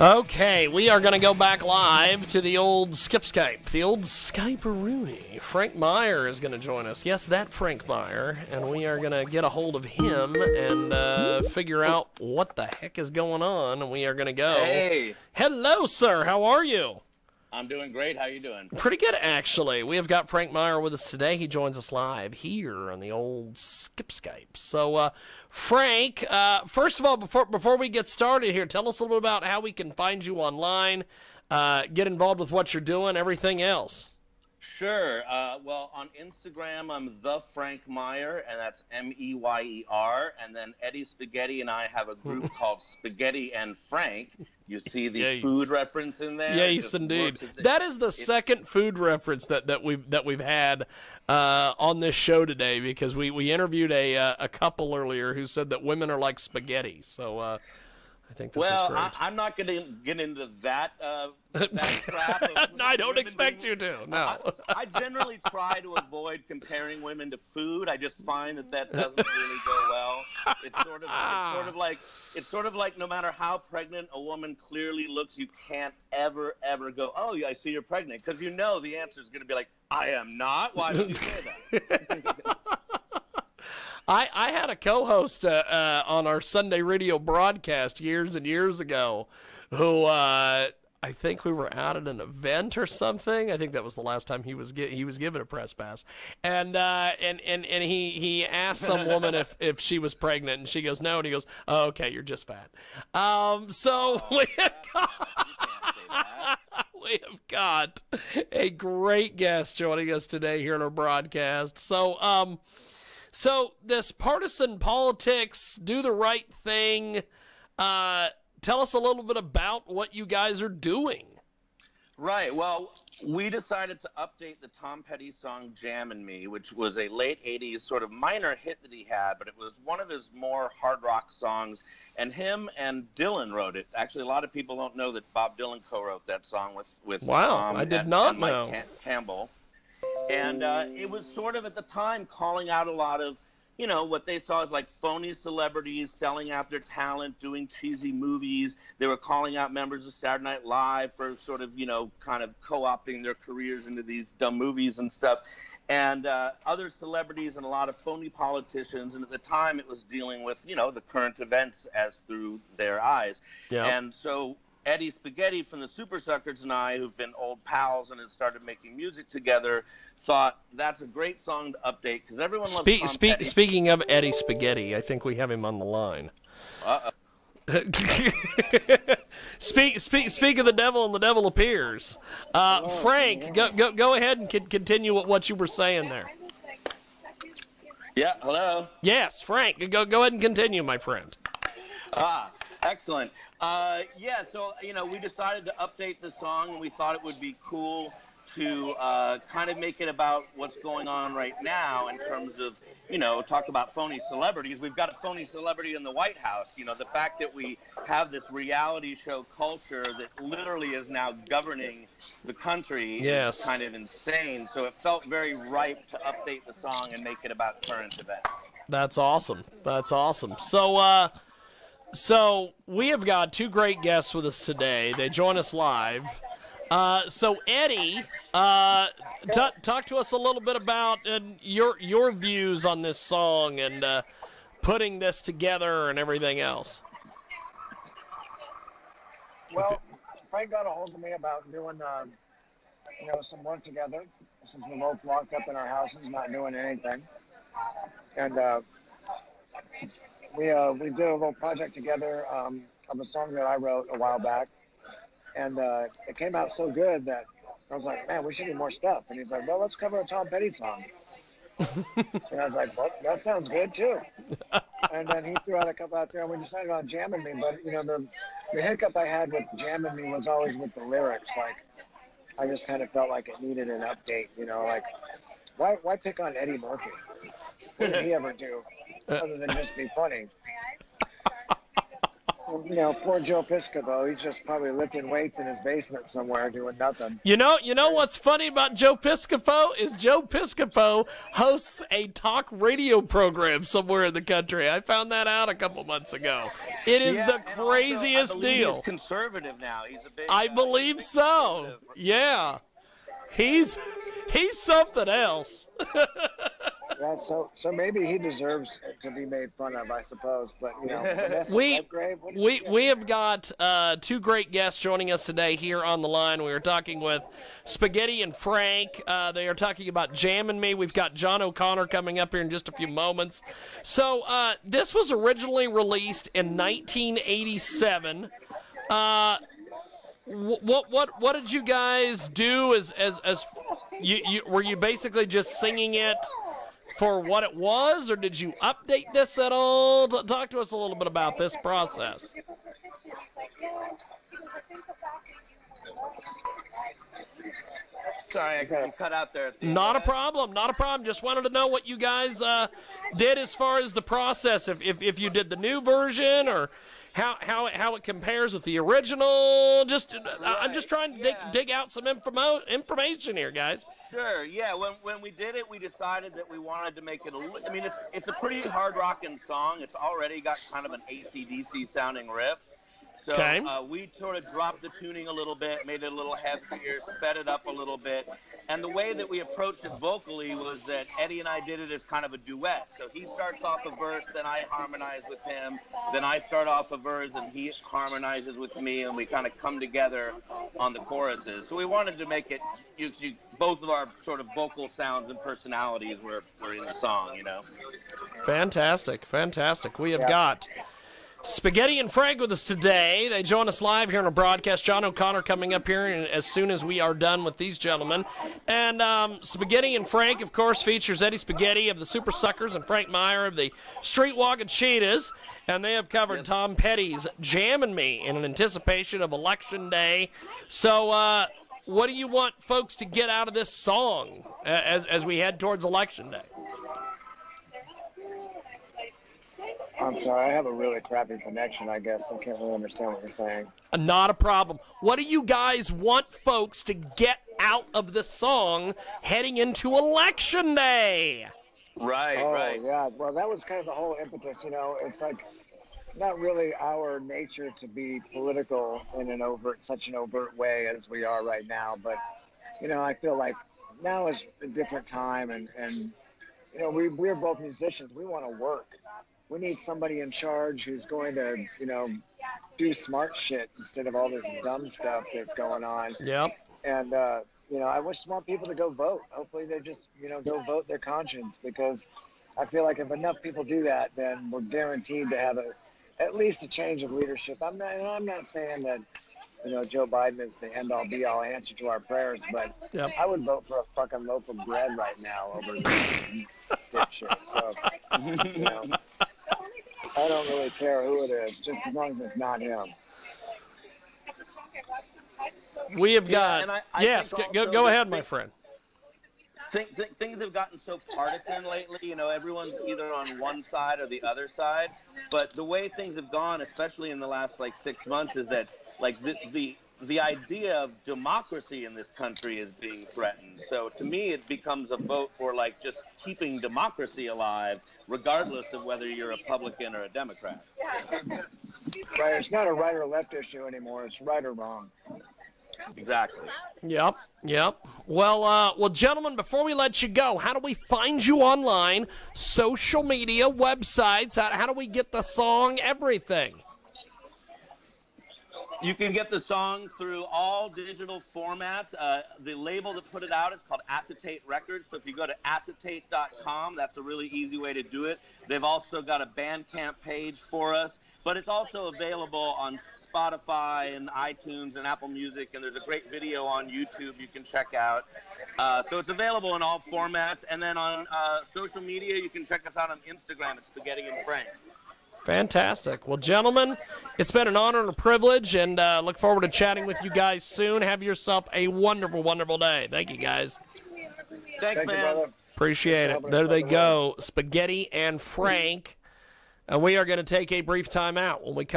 Okay, we are going to go back live to the old Skype, the old Skype-a-rooney. Frank Meyer is going to join us. Yes, that Frank Meyer, and we are going to get a hold of him and figure out what the heck is going on, and we are going to go. Hey. Hello, sir. How are you? I'm doing great. How you doing? Pretty good, actually. We have got Frank Meyer with us today. He joins us live here on the old Skype. So, Frank, first of all, before we get started here, tell us a little bit about how we can find you online, get involved with what you're doing, everything else. Sure. Well, on Instagram, I'm the Frank Meyer, and that's Meyer. And then Eddie Spaghetti and I have a group called Spaghetti and Frank. You see the food reference in there? Yes, indeed. That is the second food reference that we've had on this show today, because we interviewed a couple earlier who said that women are like spaghetti. So I think this is great. Well, I'm not going to get into that crap. I don't expect you to. No. I generally try to avoid comparing women to food. I just find that doesn't really go well. It's sort of like no matter how pregnant a woman clearly looks, you can't ever go, "Oh, I see you're pregnant," because you know the answer is going to be like, "I am not." Why would you say that? I had a co-host on our Sunday radio broadcast years and years ago who I think we were out at an event or something. I think that was the last time he was given a press pass, and he asked some woman if she was pregnant, and she goes no, and he goes, "Oh, okay, you're just fat." We have got a great guest joining us today here on our broadcast. So this partisan politics, do the right thing. Tell us a little bit about what you guys are doing. Right. Well, we decided to update the Tom Petty song Jammin Me, which was a late 80s sort of minor hit that he had, but it was one of his more hard rock songs. And him and Dylan wrote it. Actually, a lot of people don't know that Bob Dylan co-wrote that song with Tom I did not know. Mike Campbell. And it was sort of at the time calling out a lot of, you know, what they saw as like phony celebrities selling out their talent, doing cheesy movies. They were calling out members of Saturday Night Live for sort of, you know, kind of co-opting their careers into these dumb movies and stuff. And other celebrities and a lot of phony politicians. And at the time it was dealing with, you know, the current events as through their eyes. Yeah. And so Eddie Spaghetti from the Supersuckers and I, who've been old pals and had started making music together, thought that's a great song to update because everyone loves Tom Petty. Speaking of Eddie Spaghetti, I think we have him on the line. Speak of the devil and the devil appears. Frank, go ahead and continue what you were saying there. Yeah, hello? Yes, Frank, go ahead and continue, my friend. Excellent. Yeah, so, you know, we decided to update the song, and we thought it would be cool to kind of make it about what's going on right now in terms of, you know, talk about phony celebrities. We've got a phony celebrity in the White House. You know, the fact that we have this reality show culture that literally is now governing the country is kind of insane. So it felt very ripe to update the song and make it about current events. That's awesome. That's awesome. So we have got two great guests with us today. They join us live. So Eddie, talk to us a little bit about your views on this song and putting this together and everything else. Well, Frank got a hold of me about doing, you know, some work together since we're both locked up in our houses, not doing anything, and we did a little project together of a song that I wrote a while back. And it came out so good that I was like, man, we should do more stuff. And he's like, well, let's cover a Tom Petty song. And I was like, well, that sounds good too. And then he threw out a couple out there, and we decided on Jammin' Me. But, you know, the hiccup I had with Jammin' Me was always with the lyrics. Like, I just kind of felt like it needed an update, you know, like, why pick on Eddie Murphy? What did he ever do other than just be funny? You know, poor Joe Piscopo. He's just probably lifting weights in his basement somewhere doing nothing. You know what's funny about Joe Piscopo is Joe Piscopo hosts a talk radio program somewhere in the country. I found that out a couple months ago. It is the craziest also, I believe deal. He's conservative now. He's a big. I believe so. Yeah, he's something else. Yeah, so maybe he deserves to be made fun of, I suppose. But you know, we have got two great guests joining us today here on the line. We are talking with Spaghetti and Frank. They are talking about Jammin Me. We've got John O'Connor coming up here in just a few moments. So this was originally released in 1987. What did you guys do as you were you basically just singing it for what it was, or did you update this at all? Talk to us a little bit about this process. Sorry, I cut out there. Not a problem. Not a problem. Just wanted to know what you guys did as far as the process. If you did the new version, or how it compares with the original. I'm just trying to dig out some information here, guys. Sure. Yeah. When we did it, we decided that we wanted to make it I mean, it's a pretty hard rocking song. It's already got kind of an AC/DC sounding riff. So we sort of dropped the tuning a little bit, made it a little heavier, sped it up a little bit. And the way that we approached it vocally was that Eddie and I did it as kind of a duet. So he starts off a verse, then I harmonize with him. Then I start off a verse and he harmonizes with me, and we kind of come together on the choruses. So we wanted to make it, both of our sort of vocal sounds and personalities were in the song, you know. Fantastic, fantastic. We have got Spaghetti and Frank with us today. They join us live here on a broadcast. John O'Connor coming up here as soon as we are done with these gentlemen. And Spaghetti and Frank, of course, features Eddie Spaghetti of the Supersuckers and Frank Meyer of the Streetwalkin Cheetahs. And they have covered Tom Petty's Jammin Me in anticipation of Election Day. So what do you want folks to get out of this song as we head towards Election Day? I'm sorry, I have a really crappy connection, I guess. I can't really understand what you're saying. Not a problem. What do you guys want folks to get out of the song heading into Election Day? Right. Yeah, well, that was kind of the whole impetus, you know. It's like not really our nature to be political in such an overt way as we are right now. But, you know, I feel like now is a different time, and you know, we're both musicians. We want to work. We need somebody in charge who's going to, you know, do smart shit instead of all this dumb stuff that's going on. Yep. And, you know, I just want people to go vote. Hopefully they just, you know, go vote their conscience, because I feel like if enough people do that, then we're guaranteed to have at least a change of leadership. I'm not saying that, you know, Joe Biden is the end-all be-all answer to our prayers, but I would vote for a fucking loaf of bread right now over this dipshit. So, you know, I don't really care who it is, just as long as it's not him. We have got, yes, go ahead, my friend. Things have gotten so partisan lately. You know, everyone's either on one side or the other side. But the way things have gone, especially in the last, 6 months, is that, the idea of democracy in this country is being threatened. So to me, it becomes a vote for just keeping democracy alive, regardless of whether you're a Republican or a Democrat. Right. It's not a right or left issue anymore. It's right or wrong. Exactly. Yep. Well, gentlemen, before we let you go, how do we find you online? Social media, websites. How do we get the song? Everything. You can get the song through all digital formats. The label that put it out is called Acetate Records. So if you go to acetate.com, that's a really easy way to do it. They've also got a Bandcamp page for us, but it's also available on Spotify and iTunes and Apple Music, and there's a great video on YouTube you can check out. So it's available in all formats. And then on social media, you can check us out on Instagram at Spaghetti and Frank. Fantastic. Well, gentlemen, it's been an honor and a privilege, and look forward to chatting with you guys soon. Have yourself a wonderful, wonderful day. Thank you, guys. Thanks, man. Appreciate it. There they go, Spaghetti and Frank. And we are going to take a brief time out when we come.